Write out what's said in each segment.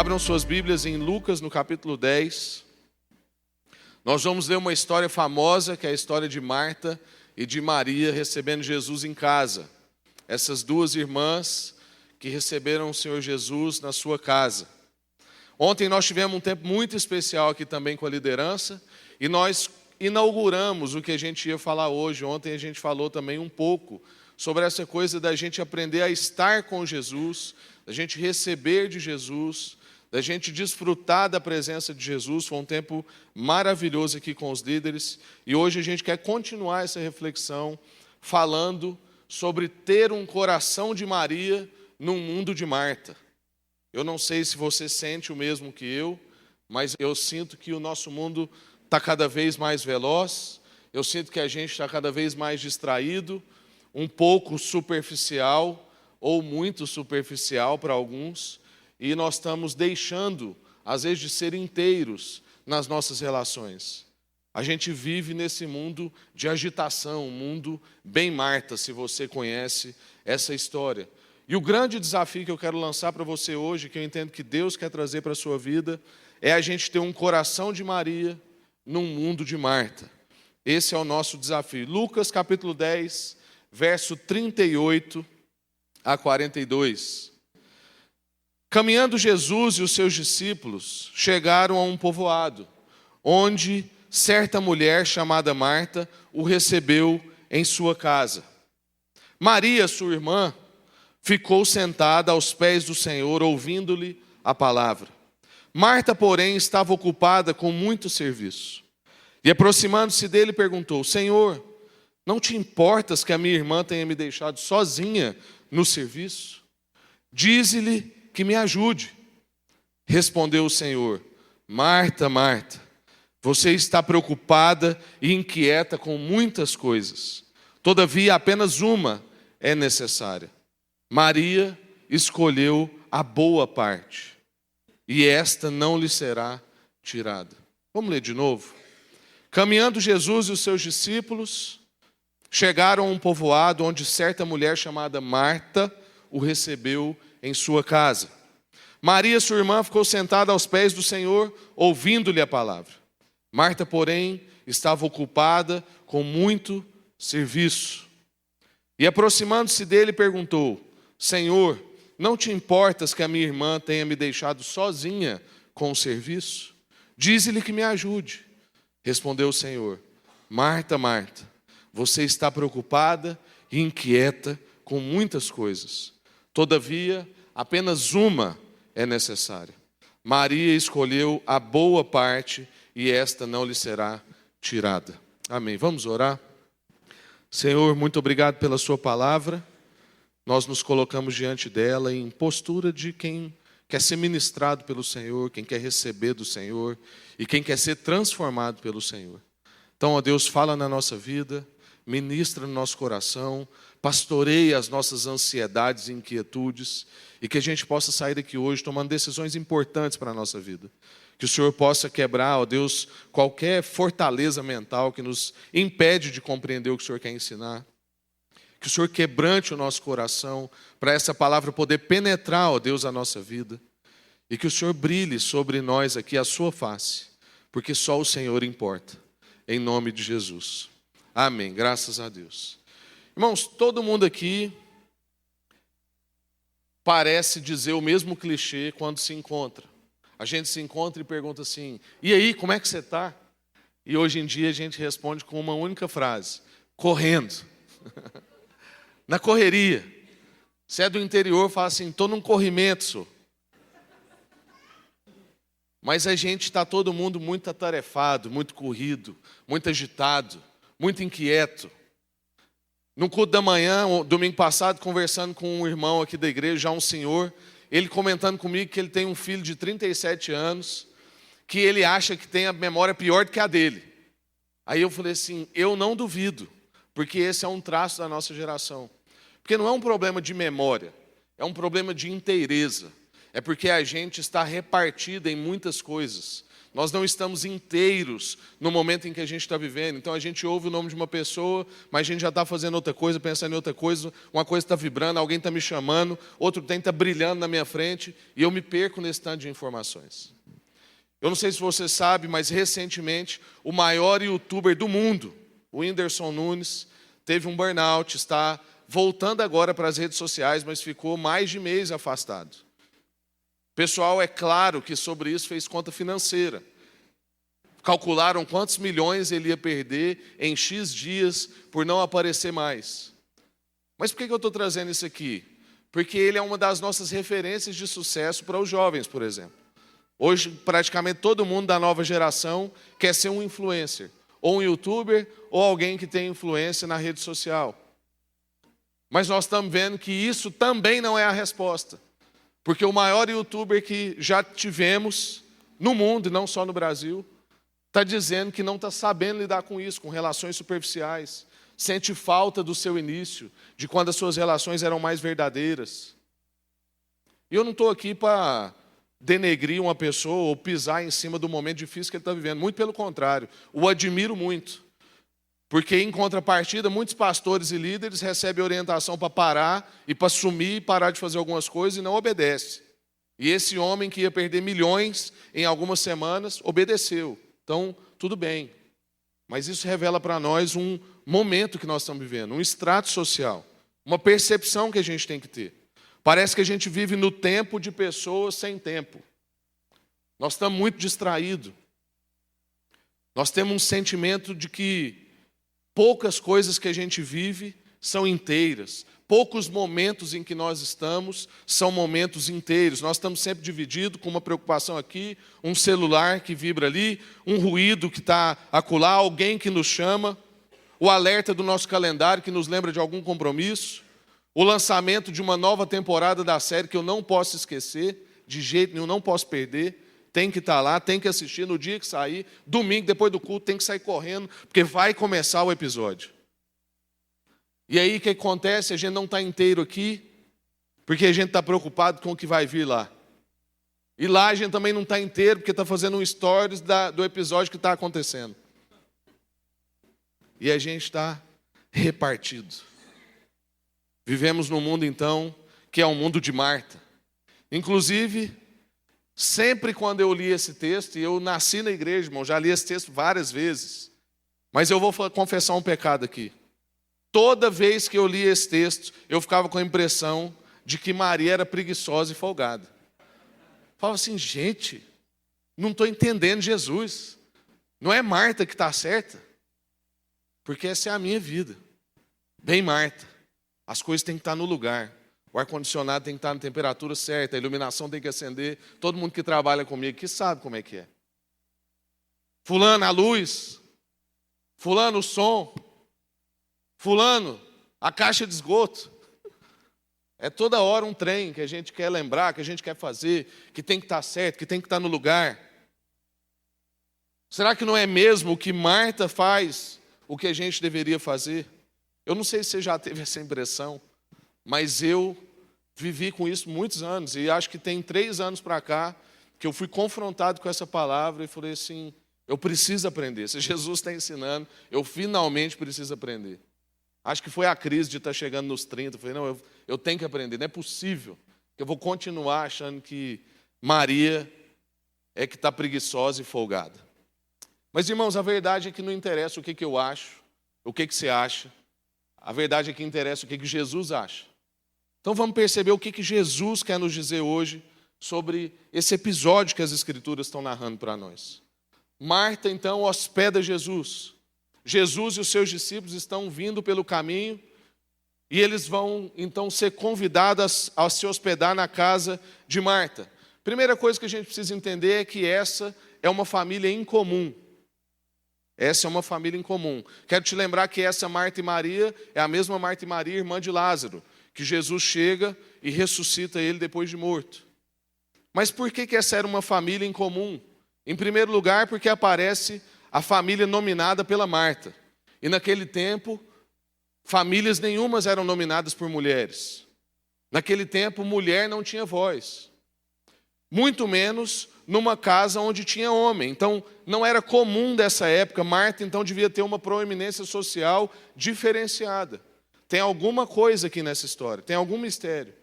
Abram suas Bíblias em Lucas, no capítulo 10. Nós vamos ler uma história famosa, que é a história de Marta e de Maria recebendo Jesus em casa. Essas duas irmãs que receberam o Senhor Jesus na sua casa. Ontem nós tivemos um tempo muito especial aqui também com a liderança e nós inauguramos o que a gente ia falar hoje. Ontem a gente falou também um pouco sobre essa coisa da gente aprender a estar com Jesus, da gente receber de Jesus, da gente desfrutar da presença de Jesus. Foi um tempo maravilhoso aqui com os líderes. E hoje a gente quer continuar essa reflexão falando sobre ter um coração de Maria num mundo de Marta. Eu não sei se você sente o mesmo que eu, mas eu sinto que o nosso mundo está cada vez mais veloz. Eu sinto que a gente está cada vez mais distraído, um pouco superficial ou muito superficial para alguns. E nós estamos deixando, às vezes, de ser inteiros nas nossas relações. A gente vive nesse mundo de agitação, um mundo bem Marta, se você conhece essa história. E o grande desafio que eu quero lançar para você hoje, que eu entendo que Deus quer trazer para a sua vida, é a gente ter um coração de Maria num mundo de Marta. Esse é o nosso desafio. Lucas capítulo 10, verso 38 a 42. Caminhando Jesus e os seus discípulos chegaram a um povoado, onde certa mulher chamada Marta o recebeu em sua casa. Maria, sua irmã, ficou sentada aos pés do Senhor, ouvindo-lhe a palavra. Marta, porém, estava ocupada com muito serviço. E aproximando-se dele, perguntou: Senhor, não te importas que a minha irmã tenha me deixado sozinha no serviço? Dize-lhe que me ajude. Respondeu o Senhor: Marta, Marta, você está preocupada e inquieta com muitas coisas. Todavia, apenas uma é necessária. Maria escolheu a boa parte, e esta não lhe será tirada. Vamos ler de novo? Caminhando Jesus e os seus discípulos chegaram a um povoado onde certa mulher chamada Marta o recebeu em sua casa. Maria, sua irmã, ficou sentada aos pés do Senhor, ouvindo-lhe a palavra. Marta, porém, estava ocupada com muito serviço. E aproximando-se dele, perguntou: Senhor, não te importas que a minha irmã tenha me deixado sozinha com o serviço? Dize-lhe que me ajude. Respondeu o Senhor: Marta, Marta, você está preocupada e inquieta com muitas coisas. Todavia, apenas uma é necessária. Maria escolheu a boa parte e esta não lhe será tirada. Amém. Vamos orar? Senhor, muito obrigado pela sua palavra. Nós nos colocamos diante dela em postura de quem quer ser ministrado pelo Senhor, quem quer receber do Senhor e quem quer ser transformado pelo Senhor. Então, ó Deus, fala na nossa vida, ministra no nosso coração, pastoreia as nossas ansiedades e inquietudes e que a gente possa sair daqui hoje tomando decisões importantes para a nossa vida. Que o Senhor possa quebrar, ó Deus, qualquer fortaleza mental que nos impede de compreender o que o Senhor quer ensinar. Que o Senhor quebrante o nosso coração para essa palavra poder penetrar, ó Deus, a nossa vida. E que o Senhor brilhe sobre nós aqui a sua face, porque só o Senhor importa. Em nome de Jesus. Amém. Graças a Deus. Irmãos, todo mundo aqui parece dizer o mesmo clichê quando se encontra. A gente se encontra e pergunta assim: e aí, como é que você está? E hoje em dia a gente responde com uma única frase: correndo. Na correria. Se é do interior, fala assim: estou num corrimento, senhor. Mas a gente está todo mundo muito atarefado, muito corrido, muito agitado, muito inquieto. No culto da manhã, domingo passado, conversando com um irmão aqui da igreja, já um senhor, ele comentando comigo que ele tem um filho de 37 anos, que ele acha que tem a memória pior do que a dele. Aí eu falei assim: eu não duvido, porque esse é um traço da nossa geração. Porque não é um problema de memória, é um problema de inteireza. É porque a gente está repartido em muitas coisas. Nós não estamos inteiros no momento em que a gente está vivendo. Então a gente ouve o nome de uma pessoa, mas a gente já está fazendo outra coisa, pensando em outra coisa. Uma coisa está vibrando, alguém está me chamando, outro tem está brilhando na minha frente, e eu me perco nesse tanto de informações. Eu não sei se você sabe, mas recentemente o maior youtuber do mundo, o Whindersson Nunes, teve um burnout, está voltando agora para as redes sociais, mas ficou mais de mês afastado. O pessoal, é claro que sobre isso fez conta financeira. Calcularam quantos milhões ele ia perder em X dias por não aparecer mais. Mas por que eu estou trazendo isso aqui? Porque ele é uma das nossas referências de sucesso para os jovens, por exemplo. Hoje, praticamente todo mundo da nova geração quer ser um influencer, ou um youtuber, ou alguém que tem influência na rede social. Mas nós estamos vendo que isso também não é a resposta. Porque o maior youtuber que já tivemos no mundo, e não só no Brasil, está dizendo que não está sabendo lidar com isso, com relações superficiais. Sente falta do seu início, de quando as suas relações eram mais verdadeiras. E eu não estou aqui para denegrir uma pessoa ou pisar em cima do momento difícil que ele está vivendo. Muito pelo contrário, o admiro muito. Porque, em contrapartida, muitos pastores e líderes recebem orientação para parar e para sumir e parar de fazer algumas coisas e não obedece. E esse homem que ia perder milhões em algumas semanas, obedeceu. Então, tudo bem. Mas isso revela para nós um momento que nós estamos vivendo, um extrato social, uma percepção que a gente tem que ter. Parece que a gente vive no tempo de pessoas sem tempo. Nós estamos muito distraídos. Nós temos um sentimento de que poucas coisas que a gente vive são inteiras. Poucos momentos em que nós estamos são momentos inteiros. Nós estamos sempre divididos com uma preocupação aqui, um celular que vibra ali, um ruído que está acolá, alguém que nos chama, o alerta do nosso calendário que nos lembra de algum compromisso, o lançamento de uma nova temporada da série que eu não posso esquecer, de jeito nenhum, não posso perder. Tem que estar lá, tem que assistir no dia que sair. Domingo, depois do culto, tem que sair correndo, porque vai começar o episódio. E aí, o que acontece? A gente não está inteiro aqui, porque a gente está preocupado com o que vai vir lá. E lá a gente também não está inteiro, porque está fazendo um stories do episódio que está acontecendo. E a gente está repartido. Vivemos num mundo, então, que é um mundo de Marta. Inclusive, sempre quando eu li esse texto, e eu nasci na igreja, irmão, já li esse texto várias vezes, mas eu vou confessar um pecado aqui. Toda vez que eu li esse texto, eu ficava com a impressão de que Maria era preguiçosa e folgada. Falava assim, gente, não estou entendendo Jesus. Não é Marta que está certa? Porque essa é a minha vida. Bem, Marta, as coisas têm que estar no lugar. O ar-condicionado tem que estar na temperatura certa, a iluminação tem que acender. Todo mundo que trabalha comigo que sabe como é que é. Fulano, a luz. Fulano, o som. Fulano, a caixa de esgoto. É toda hora um trem que a gente quer lembrar, que a gente quer fazer, que tem que estar certo, que tem que estar no lugar. Será que não é mesmo o que Marta faz o que a gente deveria fazer? Eu não sei se você já teve essa impressão, mas eu vivi com isso muitos anos, e acho que tem 3 anos para cá que eu fui confrontado com essa palavra e falei assim, eu preciso aprender. Se Jesus está ensinando, eu finalmente preciso aprender. Acho que foi a crise de estar chegando nos 30. Eu falei, não, eu tenho que aprender, não é possível que eu vou continuar achando que Maria é que está preguiçosa e folgada. Mas, irmãos, a verdade é que não interessa o que eu acho, o que você acha. A verdade é que interessa o que Jesus acha. Então vamos perceber o que Jesus quer nos dizer hoje sobre esse episódio que as Escrituras estão narrando para nós. Marta, então, hospeda Jesus. Jesus e os seus discípulos estão vindo pelo caminho e eles vão, então, ser convidados a se hospedar na casa de Marta. Primeira coisa que a gente precisa entender é que essa é uma família incomum. Essa é uma família incomum. Quero te lembrar que essa Marta e Maria é a mesma Marta e Maria, irmã de Lázaro, que Jesus chega e ressuscita ele depois de morto. Mas por que essa era uma família incomum? Em primeiro lugar, porque aparece a família nominada pela Marta. E naquele tempo, famílias nenhumas eram nominadas por mulheres. Naquele tempo, mulher não tinha voz. Muito menos numa casa onde tinha homem. Então, não era comum dessa época. Marta, então, devia ter uma proeminência social diferenciada. Tem alguma coisa aqui nessa história, tem algum mistério.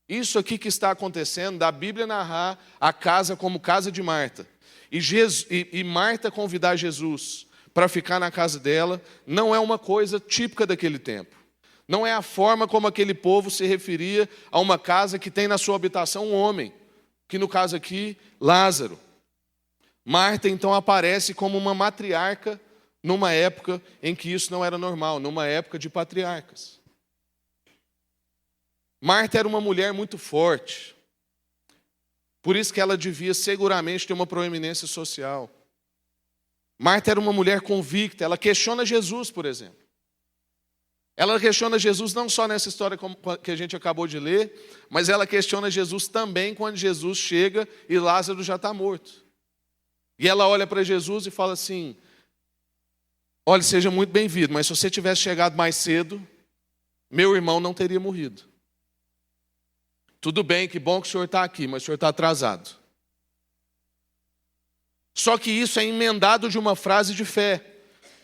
Isso aqui que está acontecendo, da Bíblia narrar a casa como casa de Marta. E Marta convidar Jesus para ficar na casa dela, não é uma coisa típica daquele tempo. Não é a forma como aquele povo se referia a uma casa que tem na sua habitação um homem, que no caso aqui, Lázaro. Marta então aparece como uma matriarca numa época em que isso não era normal, numa época de patriarcas. Marta era uma mulher muito forte, por isso que ela devia seguramente ter uma proeminência social. Marta era uma mulher convicta, ela questiona Jesus, por exemplo. Ela questiona Jesus não só nessa história que a gente acabou de ler, mas ela questiona Jesus também quando Jesus chega e Lázaro já está morto. E ela olha para Jesus e fala assim: olha, seja muito bem-vindo, mas se você tivesse chegado mais cedo, meu irmão não teria morrido. Tudo bem, que bom que o senhor está aqui, mas o senhor está atrasado. Só que isso é emendado de uma frase de fé,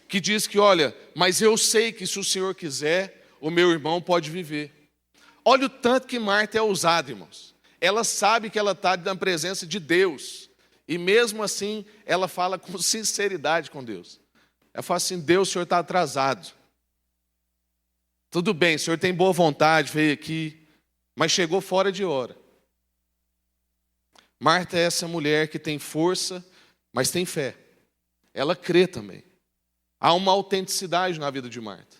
que diz que, olha, mas eu sei que se o senhor quiser, o meu irmão pode viver. Olha o tanto que Marta é ousada, irmãos. Ela sabe que ela está na presença de Deus. E mesmo assim, ela fala com sinceridade com Deus. Ela fala assim: Deus, o senhor está atrasado. Tudo bem, o senhor tem boa vontade, veio aqui, mas chegou fora de hora. Marta é essa mulher que tem força, mas tem fé. Ela crê também. Há uma autenticidade na vida de Marta.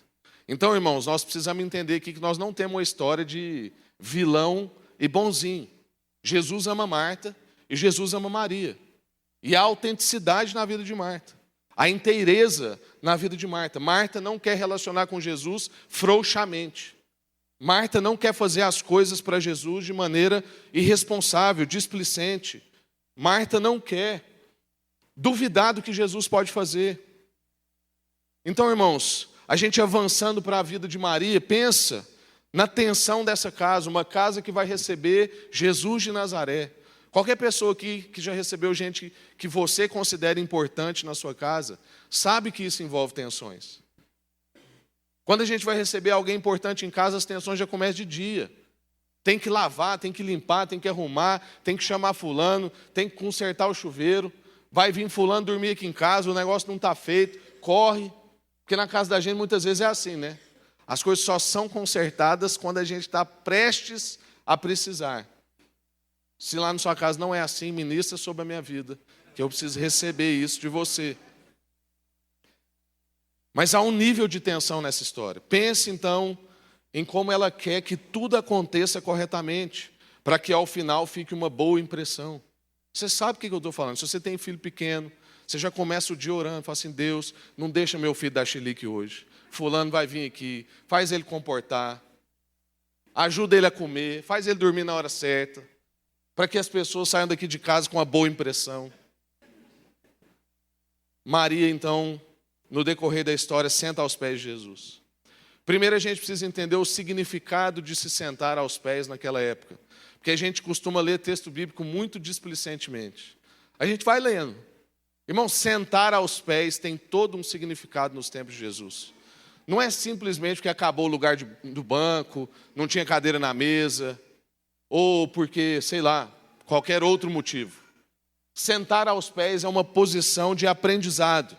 Então, irmãos, nós precisamos entender aqui que nós não temos uma história de vilão e bonzinho. Jesus ama Marta e Jesus ama Maria. E há autenticidade na vida de Marta. Há inteireza na vida de Marta. Marta não quer relacionar com Jesus frouxamente. Marta não quer fazer as coisas para Jesus de maneira irresponsável, displicente. Marta não quer duvidar do que Jesus pode fazer. Então, irmãos, a gente avançando para a vida de Maria, pensa na tensão dessa casa, uma casa que vai receber Jesus de Nazaré. Qualquer pessoa aqui que já recebeu gente que você considera importante na sua casa, sabe que isso envolve tensões. Quando a gente vai receber alguém importante em casa, as tensões já começam de dia. Tem que lavar, tem que limpar, tem que arrumar, tem que chamar fulano, tem que consertar o chuveiro. Vai vir fulano dormir aqui em casa, o negócio não está feito, corre. Porque na casa da gente muitas vezes é assim, né? As coisas só são consertadas quando a gente está prestes a precisar. Se lá na sua casa não é assim, ministra sobre a minha vida, que eu preciso receber isso de você. Mas há um nível de tensão nessa história. Pense, então, em como ela quer que tudo aconteça corretamente, para que ao final fique uma boa impressão. Você sabe o que eu estou falando. Se você tem filho pequeno, você já começa o dia orando, fala assim: Deus, não deixa meu filho dar chilique hoje. Fulano vai vir aqui, faz ele comportar, ajuda ele a comer, faz ele dormir na hora certa, para que as pessoas saiam daqui de casa com uma boa impressão. Maria, então, no decorrer da história, senta aos pés de Jesus. Primeiro a gente precisa entender o significado de se sentar aos pés naquela época, porque a gente costuma ler texto bíblico muito displicentemente. A gente vai lendo. Irmão, sentar aos pés tem todo um significado nos tempos de Jesus. Não é simplesmente porque acabou o lugar do banco, não tinha cadeira na mesa, ou porque, sei lá, qualquer outro motivo. Sentar aos pés é uma posição de aprendizado.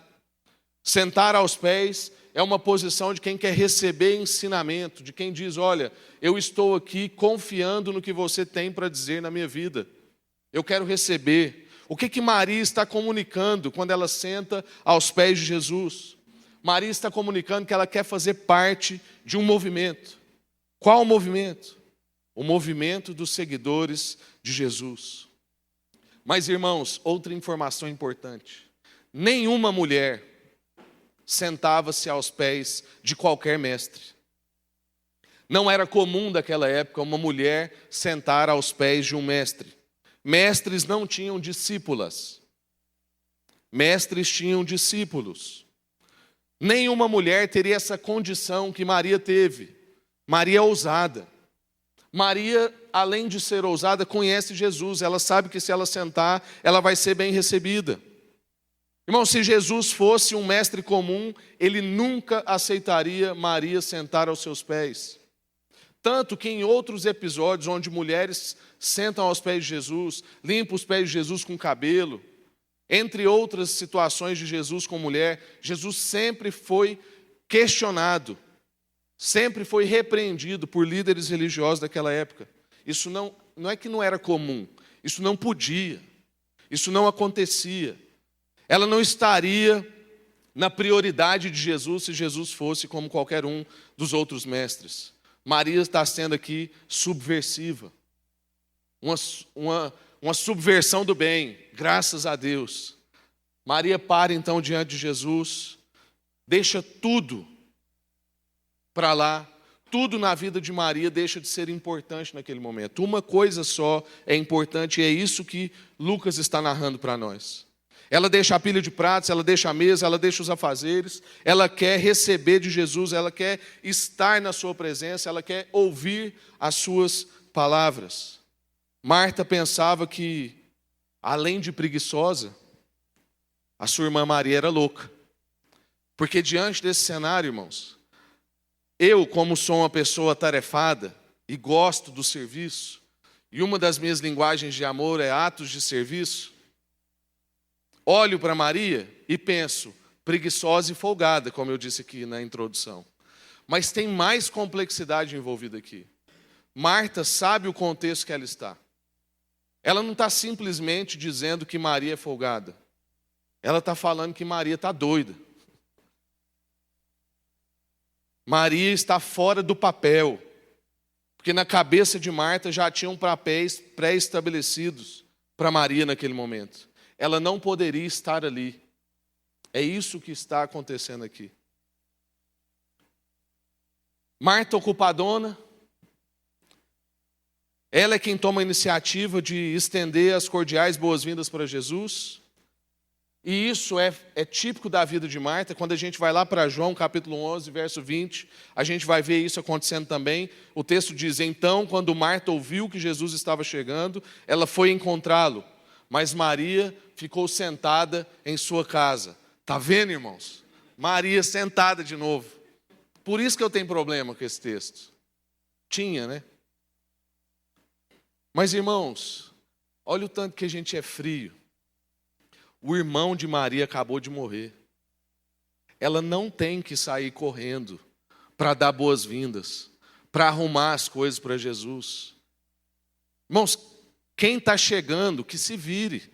Sentar aos pés é uma posição de quem quer receber ensinamento, de quem diz: olha, eu estou aqui confiando no que você tem para dizer na minha vida. Eu quero receber. O que Maria está comunicando quando ela senta aos pés de Jesus? Maria está comunicando que ela quer fazer parte de um movimento. Qual o movimento? O movimento dos seguidores de Jesus. Mas, irmãos, outra informação importante. Nenhuma mulher sentava-se aos pés de qualquer mestre. Não era comum daquela época uma mulher sentar aos pés de um mestre. Mestres não tinham discípulas. Mestres tinham discípulos. Nenhuma mulher teria essa condição que Maria teve. Maria é ousada. Maria, além de ser ousada, conhece Jesus. Ela sabe que se ela sentar, ela vai ser bem recebida. Irmão, se Jesus fosse um mestre comum, ele nunca aceitaria Maria sentar aos seus pés. Tanto que em outros episódios, onde mulheres sentam aos pés de Jesus, limpam os pés de Jesus com cabelo, entre outras situações de Jesus com mulher, Jesus sempre foi questionado, sempre foi repreendido por líderes religiosos daquela época. Isso não é que não era comum, isso não podia, isso não acontecia. Ela não estaria na prioridade de Jesus se Jesus fosse como qualquer um dos outros mestres. Maria está sendo aqui subversiva, uma subversão do bem, graças a Deus. Maria para então diante de Jesus, deixa tudo para lá, tudo na vida de Maria deixa de ser importante naquele momento. Uma coisa só é importante e é isso que Lucas está narrando para nós. Ela deixa a pilha de pratos, ela deixa a mesa, ela deixa os afazeres, ela quer receber de Jesus, ela quer estar na sua presença, ela quer ouvir as suas palavras. Marta pensava que, além de preguiçosa, a sua irmã Maria era louca. Porque diante desse cenário, irmãos, eu, como sou uma pessoa atarefada e gosto do serviço, e uma das minhas linguagens de amor é atos de serviço, olho para Maria e penso, preguiçosa e folgada, como eu disse aqui na introdução. Mas tem mais complexidade envolvida aqui. Marta sabe o contexto que ela está. Ela não está simplesmente dizendo que Maria é folgada. Ela está falando que Maria está doida. Maria está fora do papel. Porque na cabeça de Marta já tinham papéis pré-estabelecidos para Maria naquele momento. Ela não poderia estar ali. É isso que está acontecendo aqui. Marta ocupadona, ela é quem toma a iniciativa de estender as cordiais boas-vindas para Jesus. E isso é típico da vida de Marta. Quando a gente vai lá para João, capítulo 11, verso 20, a gente vai ver isso acontecendo também. O texto diz, então, quando Marta ouviu que Jesus estava chegando, ela foi encontrá-lo. Mas Maria ficou sentada em sua casa. Está vendo, irmãos? Maria sentada de novo. Por isso que eu tenho problema com esse texto. Tinha, né? Mas, irmãos, olha o tanto que a gente é frio. O irmão de Maria acabou de morrer. Ela não tem que sair correndo para dar boas-vindas, para arrumar as coisas para Jesus. Irmãos, quem está chegando, que se vire.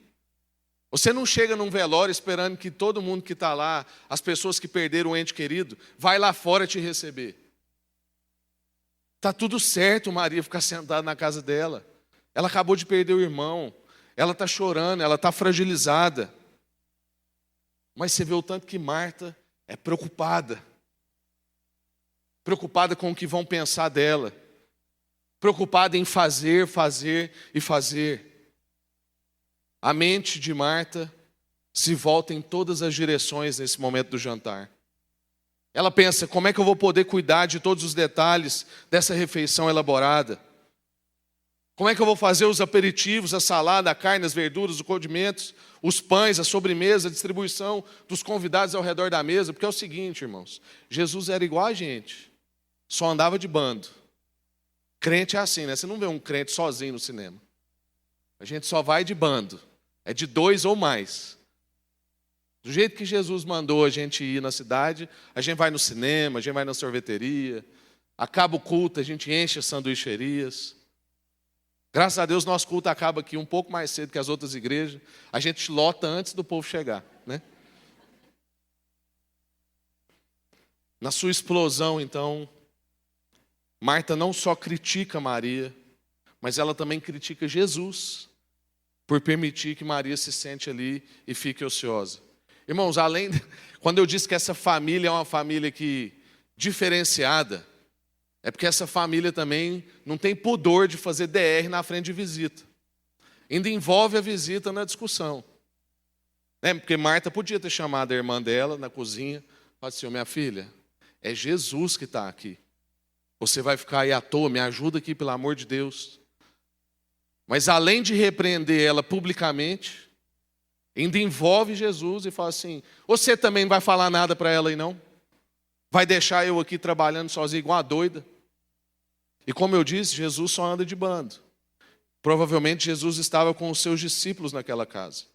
Você não chega num velório esperando que todo mundo que está lá, as pessoas que perderam um ente querido, vai lá fora te receber. Está tudo certo Maria ficar sentada na casa dela. Ela acabou de perder o irmão. Ela está chorando, ela está fragilizada. Mas você vê o tanto que Marta é preocupada. Preocupada com o que vão pensar dela. Preocupada em fazer, fazer e fazer. A mente de Marta se volta em todas as direções nesse momento do jantar. Ela pensa, como é que eu vou poder cuidar de todos os detalhes dessa refeição elaborada? Como é que eu vou fazer os aperitivos, a salada, a carne, as verduras, os condimentos, os pães, a sobremesa, a distribuição dos convidados ao redor da mesa? Porque é o seguinte, irmãos, Jesus era igual a gente, só andava de bando. Crente é assim, né? Você não vê um crente sozinho no cinema. A gente só vai de bando, é de 2 ou mais. Do jeito que Jesus mandou a gente ir na cidade, a gente vai no cinema, a gente vai na sorveteria, acaba o culto, a gente enche as sanduicherias. Graças a Deus, nosso culto acaba aqui um pouco mais cedo que as outras igrejas. A gente lota antes do povo chegar, né? Na sua explosão, então, Marta não só critica Maria, mas ela também critica Jesus por permitir que Maria se sente ali e fique ociosa. Irmãos, quando eu disse que essa família é uma família diferenciada, é porque essa família também não tem pudor de fazer DR na frente de visita. Ainda envolve a visita na discussão. Porque Marta podia ter chamado a irmã dela na cozinha e falado assim, minha filha, é Jesus que está aqui. Você vai ficar aí à toa, me ajuda aqui, pelo amor de Deus. Mas além de repreender ela publicamente, ainda envolve Jesus e fala assim: você também não vai falar nada para ela aí não? Vai deixar eu aqui trabalhando sozinho igual uma doida? E como eu disse, Jesus só anda de bando. Provavelmente Jesus estava com os seus discípulos naquela casa.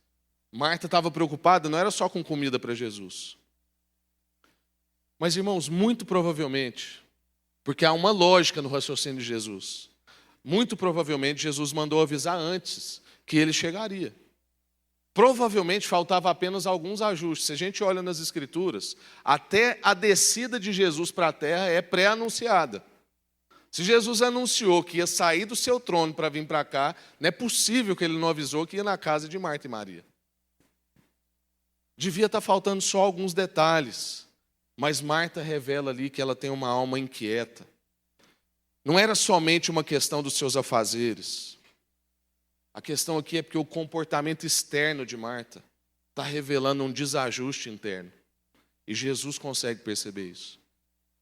Marta estava preocupada, não era só com comida para Jesus. Mas, irmãos, muito provavelmente, porque há uma lógica no raciocínio de Jesus, muito provavelmente Jesus mandou avisar antes que ele chegaria. Provavelmente faltava apenas alguns ajustes. Se a gente olha nas Escrituras, até a descida de Jesus para a terra é pré-anunciada. Se Jesus anunciou que ia sair do seu trono para vir para cá, não é possível que ele não avisou que ia na casa de Marta e Maria. Devia estar faltando só alguns detalhes, mas Marta revela ali que ela tem uma alma inquieta. Não era somente uma questão dos seus afazeres. A questão aqui é porque o comportamento externo de Marta está revelando um desajuste interno. E Jesus consegue perceber isso.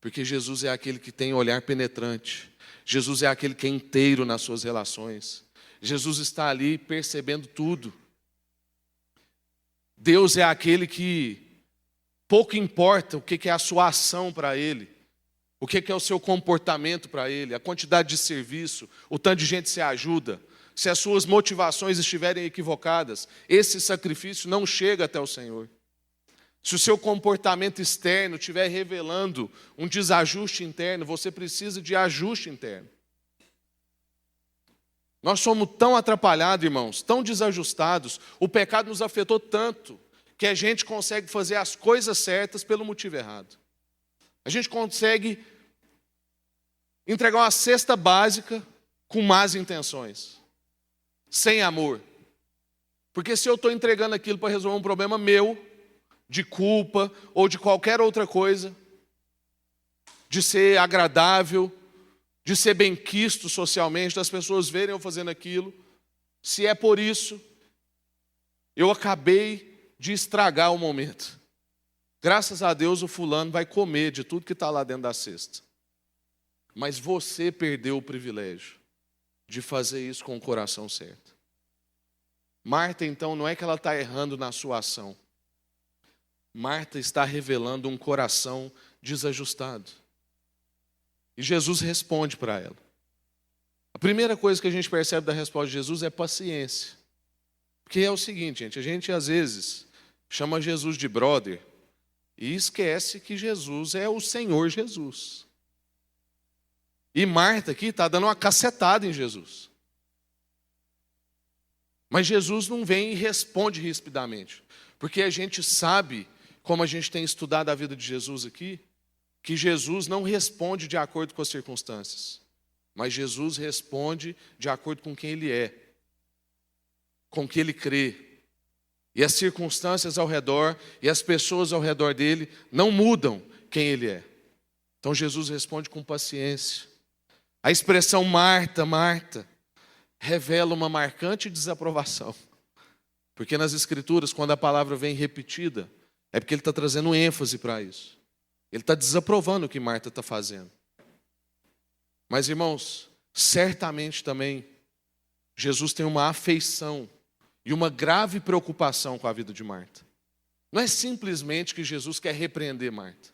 Porque Jesus é aquele que tem olhar penetrante. Jesus é aquele que é inteiro nas suas relações. Jesus está ali percebendo tudo. Deus é aquele que pouco importa o que é a sua ação para Ele, o que é o seu comportamento para Ele, a quantidade de serviço, o tanto de gente se ajuda. Se as suas motivações estiverem equivocadas, esse sacrifício não chega até o Senhor. Se o seu comportamento externo estiver revelando um desajuste interno, você precisa de ajuste interno. Nós somos tão atrapalhados, irmãos, tão desajustados, o pecado nos afetou tanto, que a gente consegue fazer as coisas certas pelo motivo errado. A gente consegue entregar uma cesta básica com más intenções, sem amor. Porque se eu estou entregando aquilo para resolver um problema meu, de culpa ou de qualquer outra coisa, de ser agradável, de ser benquisto socialmente, das pessoas verem eu fazendo aquilo, se é por isso, eu acabei de estragar o momento. Graças a Deus o fulano vai comer de tudo que está lá dentro da cesta. Mas você perdeu o privilégio de fazer isso com o coração certo. Marta, então, não é que ela está errando na sua ação. Marta está revelando um coração desajustado. E Jesus responde para ela. A primeira coisa que a gente percebe da resposta de Jesus é paciência. Porque é o seguinte, gente, a gente às vezes chama Jesus de brother e esquece que Jesus é o Senhor Jesus. E Marta aqui está dando uma cacetada em Jesus. Mas Jesus não vem e responde rispidamente. Porque a gente sabe, como a gente tem estudado a vida de Jesus aqui, que Jesus não responde de acordo com as circunstâncias, mas Jesus responde de acordo com quem Ele é, com o que Ele crê. E as circunstâncias ao redor e as pessoas ao redor dele não mudam quem Ele é. Então Jesus responde com paciência. A expressão Marta, Marta, revela uma marcante desaprovação. Porque nas Escrituras, quando a palavra vem repetida, é porque ele está trazendo ênfase para isso. Ele está desaprovando o que Marta está fazendo. Mas, irmãos, certamente também, Jesus tem uma afeição e uma grave preocupação com a vida de Marta. Não é simplesmente que Jesus quer repreender Marta.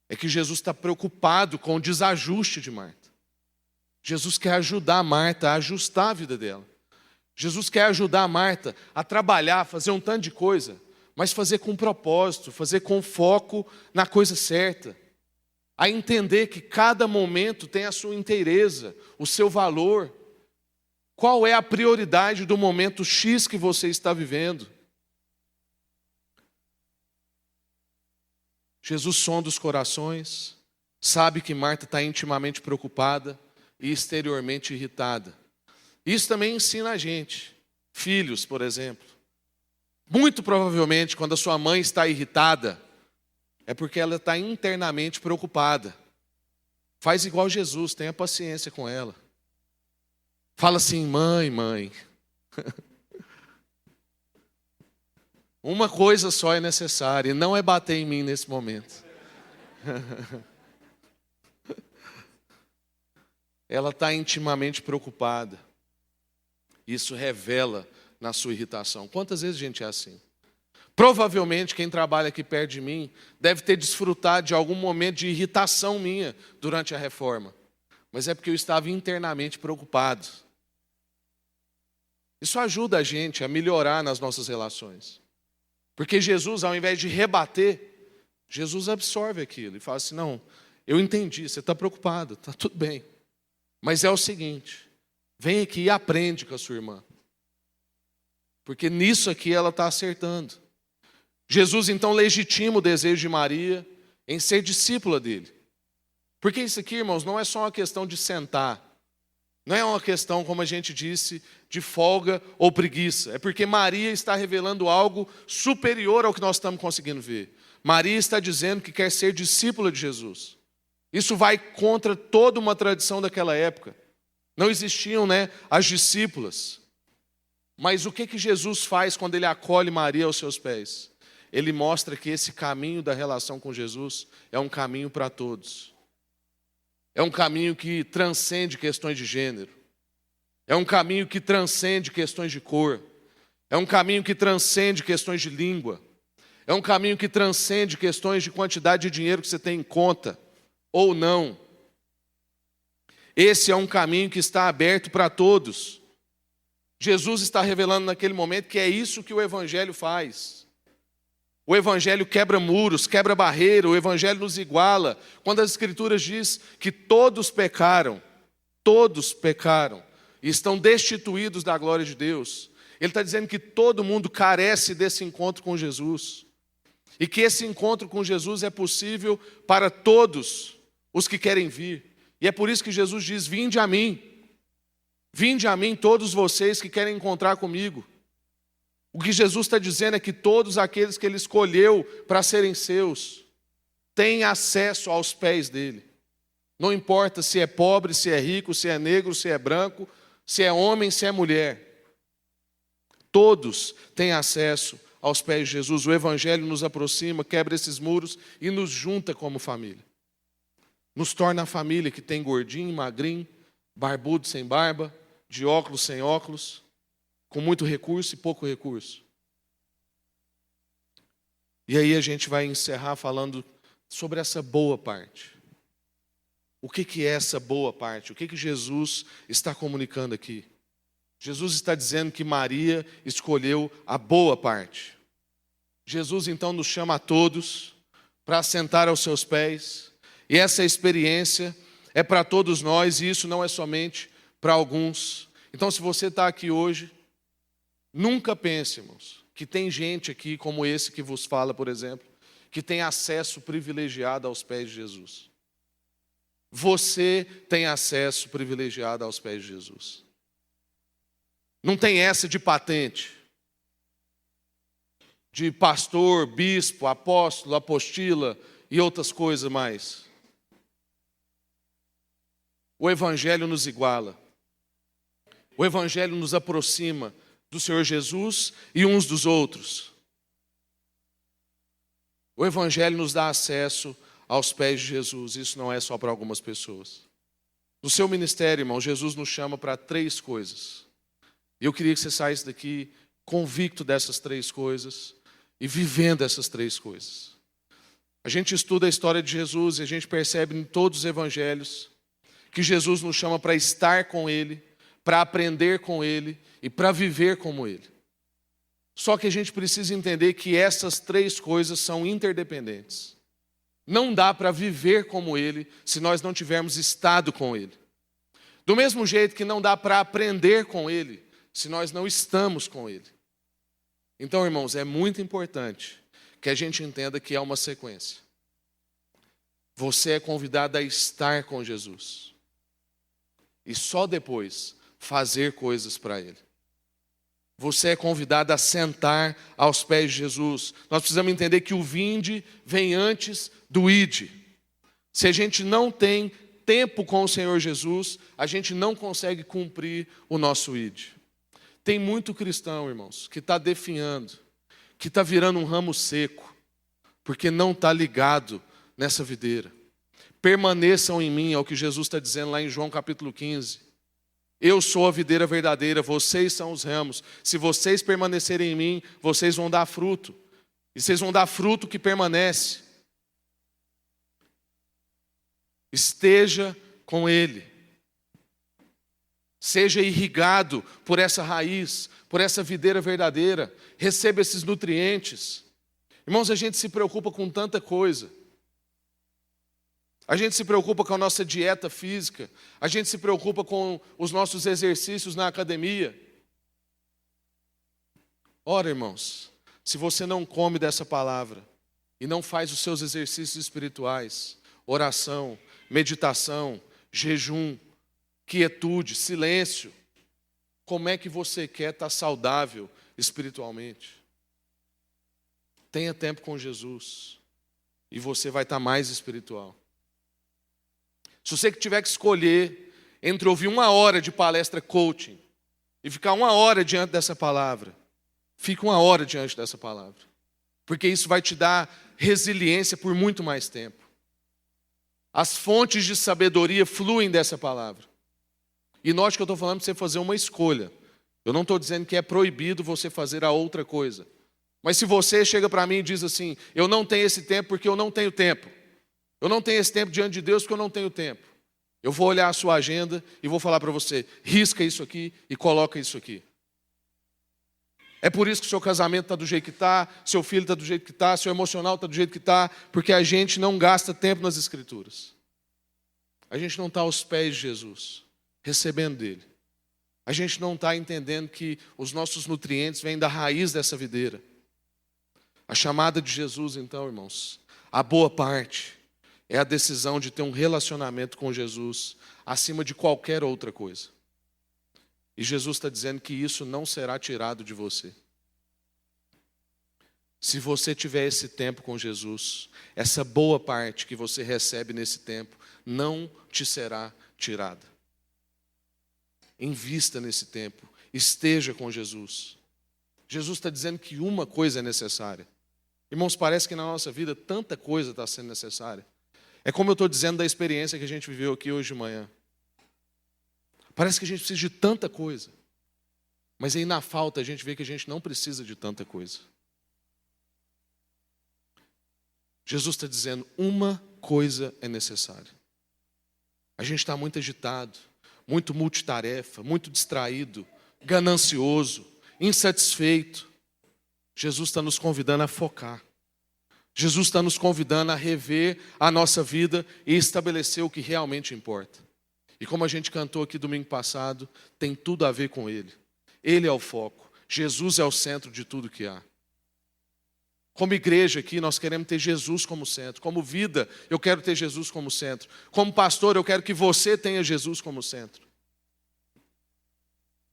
É que Jesus está preocupado com o desajuste de Marta. Jesus quer ajudar Marta a ajustar a vida dela. Jesus quer ajudar Marta a trabalhar, a fazer um tanto de coisa, mas fazer com propósito, fazer com foco na coisa certa. A entender que cada momento tem a sua inteireza, o seu valor. Qual é a prioridade do momento X que você está vivendo? Jesus sonda os corações, sabe que Marta está intimamente preocupada e exteriormente irritada. Isso também ensina a gente. Filhos, por exemplo. Muito provavelmente, quando a sua mãe está irritada, é porque ela está internamente preocupada. Faz igual Jesus, tenha paciência com ela. Fala assim, mãe. Uma coisa só é necessária, e não é bater em mim nesse momento. ela está intimamente preocupada. Isso revela na sua irritação. Quantas vezes a gente é assim? Provavelmente quem trabalha aqui perto de mim deve ter desfrutado de algum momento de irritação minha durante a reforma. Mas é porque eu estava internamente preocupado. Isso ajuda a gente a melhorar nas nossas relações. Porque Jesus, ao invés de rebater, Jesus absorve aquilo e fala assim, não, eu entendi, você está preocupado, está tudo bem. Mas é o seguinte, vem aqui e aprende com a sua irmã. Porque nisso aqui ela está acertando. Jesus então legitima o desejo de Maria em ser discípula dele. Porque isso aqui, irmãos, não é só uma questão de sentar. Não é uma questão, como a gente disse, de folga ou preguiça. É porque Maria está revelando algo superior ao que nós estamos conseguindo ver. Maria está dizendo que quer ser discípula de Jesus. Isso vai contra toda uma tradição daquela época. Não existiam, as discípulas. Mas o que Jesus faz quando ele acolhe Maria aos seus pés? Ele mostra que esse caminho da relação com Jesus é um caminho para todos. É um caminho que transcende questões de gênero. É um caminho que transcende questões de cor. É um caminho que transcende questões de língua. É um caminho que transcende questões de quantidade de dinheiro que você tem em conta ou não. Esse é um caminho que está aberto para todos. Jesus está revelando naquele momento que é isso que o Evangelho faz. O Evangelho quebra muros, quebra barreira, o Evangelho nos iguala. Quando as Escrituras diz que todos pecaram e estão destituídos da glória de Deus, ele está dizendo que todo mundo carece desse encontro com Jesus. E que esse encontro com Jesus é possível para todos os que querem vir. E é por isso que Jesus diz, vinde a mim todos vocês que querem encontrar comigo. O que Jesus está dizendo é que todos aqueles que ele escolheu para serem seus têm acesso aos pés dele. Não importa se é pobre, se é rico, se é negro, se é branco, se é homem, se é mulher. Todos têm acesso aos pés de Jesus. O Evangelho nos aproxima, quebra esses muros e nos junta como família. Nos torna a família que tem gordinho, magrinho, barbudo sem barba, de óculos sem óculos, com muito recurso e pouco recurso. E aí a gente vai encerrar falando sobre essa boa parte. O que é essa boa parte? O que Jesus está comunicando aqui? Jesus está dizendo que Maria escolheu a boa parte. Jesus então nos chama a todos para sentar aos seus pés. E essa experiência é para todos nós e isso não é somente para alguns. Então se você está aqui hoje, nunca pense, irmãos, que tem gente aqui como esse que vos fala, por exemplo, que tem acesso privilegiado aos pés de Jesus. Você tem acesso privilegiado aos pés de Jesus. Não tem essa de patente, de pastor, bispo, apóstolo, apostila e outras coisas mais. O Evangelho nos iguala. O Evangelho nos aproxima do Senhor Jesus e uns dos outros. O Evangelho nos dá acesso aos pés de Jesus. Isso não é só para algumas pessoas. No seu ministério, irmão, Jesus nos chama para 3 coisas. E eu queria que você saísse daqui convicto dessas 3 coisas e vivendo essas 3 coisas. A gente estuda a história de Jesus e a gente percebe em todos os evangelhos que Jesus nos chama para estar com Ele, para aprender com Ele e para viver como Ele. Só que a gente precisa entender que essas 3 coisas são interdependentes. Não dá para viver como Ele se nós não tivermos estado com Ele. Do mesmo jeito que não dá para aprender com Ele se nós não estamos com Ele. Então, irmãos, é muito importante que a gente entenda que é uma sequência. Você é convidado a estar com Jesus. E só depois fazer coisas para Ele. Você é convidado a sentar aos pés de Jesus. Nós precisamos entender que o vinde vem antes do ide. Se a gente não tem tempo com o Senhor Jesus, a gente não consegue cumprir o nosso ide. Tem muito cristão, irmãos, que está definhando, que está virando um ramo seco, porque não está ligado nessa videira. Permaneçam em mim, é o que Jesus está dizendo lá em João capítulo 15. Eu sou a videira verdadeira, vocês são os ramos. Se vocês permanecerem em mim, vocês vão dar fruto. E vocês vão dar fruto que permanece. Esteja com Ele. Seja irrigado por essa raiz, por essa videira verdadeira. Receba esses nutrientes. Irmãos, a gente se preocupa com tanta coisa. A gente se preocupa com a nossa dieta física. A gente se preocupa com os nossos exercícios na academia. Ora, irmãos, se você não come dessa palavra e não faz os seus exercícios espirituais, oração, meditação, jejum, quietude, silêncio, como é que você quer estar saudável espiritualmente? Tenha tempo com Jesus e você vai estar mais espiritual. Se você tiver que escolher entre ouvir 1 hora de palestra coaching e ficar 1 hora diante dessa palavra, fique 1 hora diante dessa palavra. Porque isso vai te dar resiliência por muito mais tempo. As fontes de sabedoria fluem dessa palavra. E note que eu estou falando para você fazer uma escolha. Eu não estou dizendo que é proibido você fazer a outra coisa. Mas se você chega para mim e diz assim, eu não tenho esse tempo porque eu não tenho tempo. Eu não tenho esse tempo diante de Deus porque eu não tenho tempo. Eu vou olhar a sua agenda e vou falar para você, risca isso aqui e coloca isso aqui. É por isso que o seu casamento está do jeito que está, seu filho está do jeito que está, seu emocional está do jeito que está, porque a gente não gasta tempo nas Escrituras. A gente não está aos pés de Jesus, recebendo dele. A gente não está entendendo que os nossos nutrientes vêm da raiz dessa videira. A chamada de Jesus, então, irmãos, a boa parte é a decisão de ter um relacionamento com Jesus acima de qualquer outra coisa. E Jesus está dizendo que isso não será tirado de você. Se você tiver esse tempo com Jesus, essa boa parte que você recebe nesse tempo não te será tirada. Invista nesse tempo, esteja com Jesus. Jesus está dizendo que uma coisa é necessária. Irmãos, parece que na nossa vida tanta coisa está sendo necessária. É como eu estou dizendo da experiência que a gente viveu aqui hoje de manhã. Parece que a gente precisa de tanta coisa. Mas aí na falta a gente vê que a gente não precisa de tanta coisa. Jesus está dizendo, uma coisa é necessária. A gente está muito agitado, muito multitarefa, muito distraído, ganancioso, insatisfeito. Jesus está nos convidando a focar. Jesus está nos convidando a rever a nossa vida e estabelecer o que realmente importa. E como a gente cantou aqui domingo passado, tem tudo a ver com Ele. Ele é o foco. Jesus é o centro de tudo que há. Como igreja aqui, nós queremos ter Jesus como centro. Como vida, eu quero ter Jesus como centro. Como pastor, eu quero que você tenha Jesus como centro.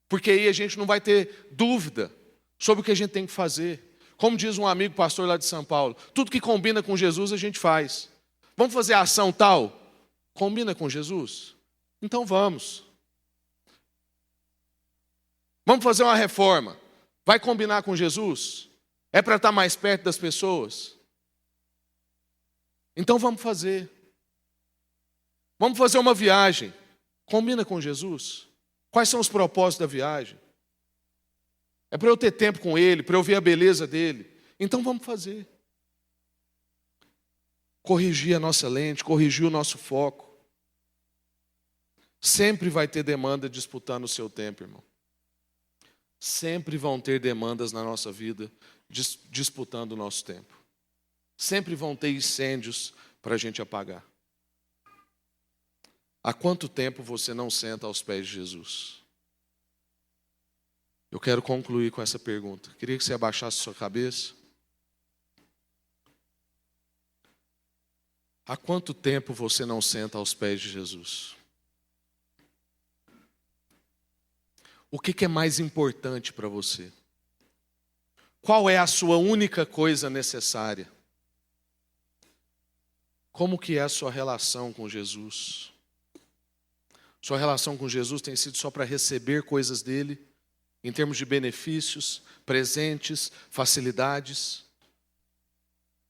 Porque aí a gente não vai ter dúvida sobre o que a gente tem que fazer. Como diz um amigo pastor lá de São Paulo, tudo que combina com Jesus a gente faz. Vamos fazer a ação tal? Combina com Jesus? Então vamos. Vamos fazer uma reforma. Vai combinar com Jesus? É para estar mais perto das pessoas? Então vamos fazer. Vamos fazer uma viagem. Combina com Jesus? Quais são os propósitos da viagem? É para eu ter tempo com Ele, para eu ver a beleza dEle. Então vamos fazer. Corrigir a nossa lente, corrigir o nosso foco. Sempre vai ter demanda disputando o seu tempo, irmão. Sempre vão ter demandas na nossa vida disputando o nosso tempo. Sempre vão ter incêndios para a gente apagar. Há quanto tempo você não senta aos pés de Jesus? Eu quero concluir com essa pergunta. Queria que você abaixasse sua cabeça. Há quanto tempo você não senta aos pés de Jesus? O que é mais importante para você? Qual é a sua única coisa necessária? Como que é a sua relação com Jesus? Sua relação com Jesus tem sido só para receber coisas dele? Em termos de benefícios, presentes, facilidades?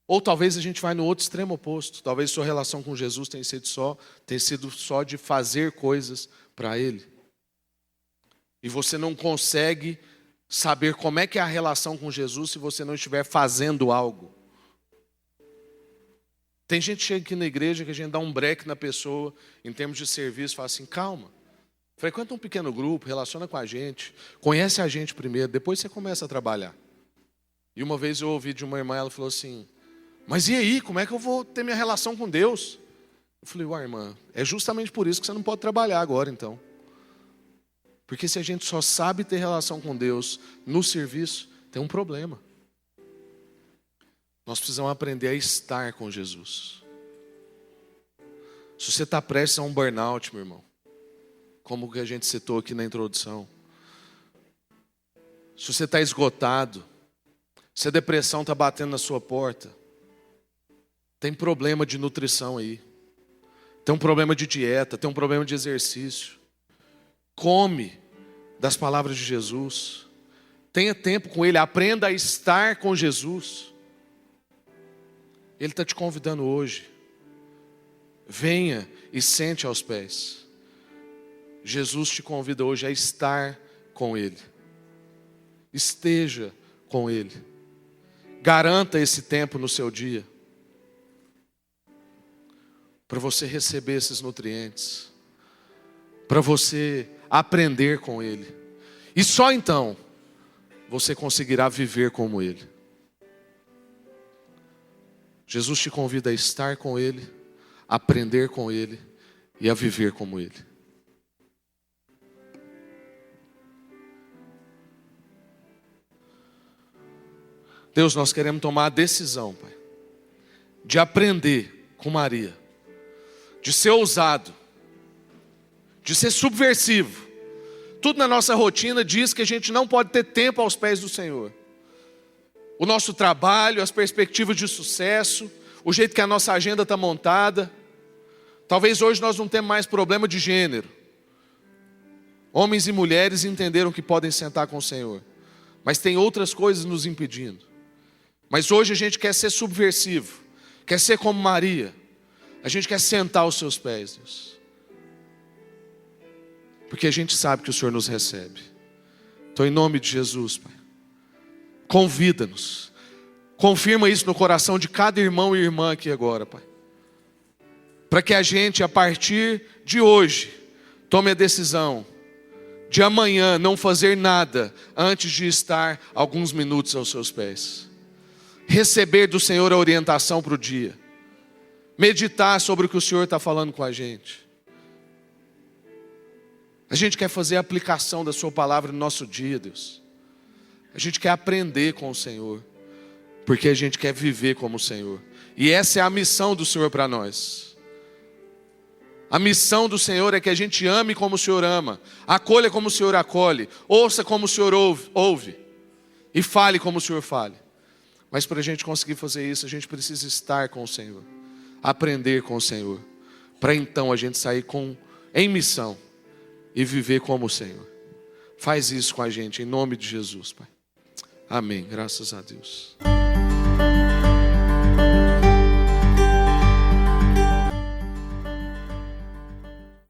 Ou talvez a gente vai no outro extremo oposto. Talvez sua relação com Jesus tenha sido só de fazer coisas para Ele. E você não consegue saber como é que é a relação com Jesus se você não estiver fazendo algo. Tem gente que chega aqui na igreja que a gente dá um break na pessoa em termos de serviço, fala assim, calma, frequenta um pequeno grupo, relaciona com a gente, conhece a gente primeiro, depois você começa a trabalhar. E uma vez eu ouvi de uma irmã, ela falou assim, mas e aí, como é que eu vou ter minha relação com Deus? Eu falei, uai irmã, é justamente por isso que você não pode trabalhar agora então. Porque se a gente só sabe ter relação com Deus no serviço, tem um problema. Nós precisamos aprender a estar com Jesus. Se você está prestes a um burnout, meu irmão, como que a gente citou aqui na introdução, se você está esgotado, se a depressão está batendo na sua porta, tem problema de nutrição aí, tem um problema de dieta, tem um problema de exercício. Come das palavras de Jesus, tenha tempo com Ele, aprenda a estar com Jesus. Ele está te convidando hoje, venha e sente aos pés. Jesus te convida hoje a estar com Ele, esteja com Ele, garanta esse tempo no seu dia, para você receber esses nutrientes, para você aprender com Ele. E só então você conseguirá viver como Ele. Jesus te convida a estar com Ele, a aprender com Ele e a viver como Ele. Deus, nós queremos tomar a decisão, Pai, de aprender com Maria, de ser ousado, de ser subversivo. Tudo na nossa rotina diz que a gente não pode ter tempo aos pés do Senhor. O nosso trabalho, as perspectivas de sucesso, o jeito que a nossa agenda está montada. Talvez hoje nós não temos mais problema de gênero. Homens e mulheres entenderam que podem sentar com o Senhor. Mas tem outras coisas nos impedindo. Mas hoje a gente quer ser subversivo, quer ser como Maria. A gente quer sentar aos seus pés, Deus. Porque a gente sabe que o Senhor nos recebe. Então, em nome de Jesus, Pai, convida-nos. Confirma isso no coração de cada irmão e irmã aqui agora, Pai. Para que a gente, a partir de hoje, tome a decisão de amanhã não fazer nada antes de estar alguns minutos aos seus pés. Receber do Senhor a orientação para o dia. Meditar sobre o que o Senhor está falando com a gente. A gente quer fazer a aplicação da sua palavra no nosso dia, Deus. A gente quer aprender com o Senhor, porque a gente quer viver como o Senhor. E essa é a missão do Senhor para nós. A missão do Senhor é que a gente ame como o Senhor ama, acolha como o Senhor acolhe, ouça como o Senhor ouve e fale como o Senhor fale. Mas para a gente conseguir fazer isso, a gente precisa estar com o Senhor, aprender com o Senhor, para então a gente sair em missão e viver como o Senhor. Faz isso com a gente, em nome de Jesus, Pai. Amém. Graças a Deus.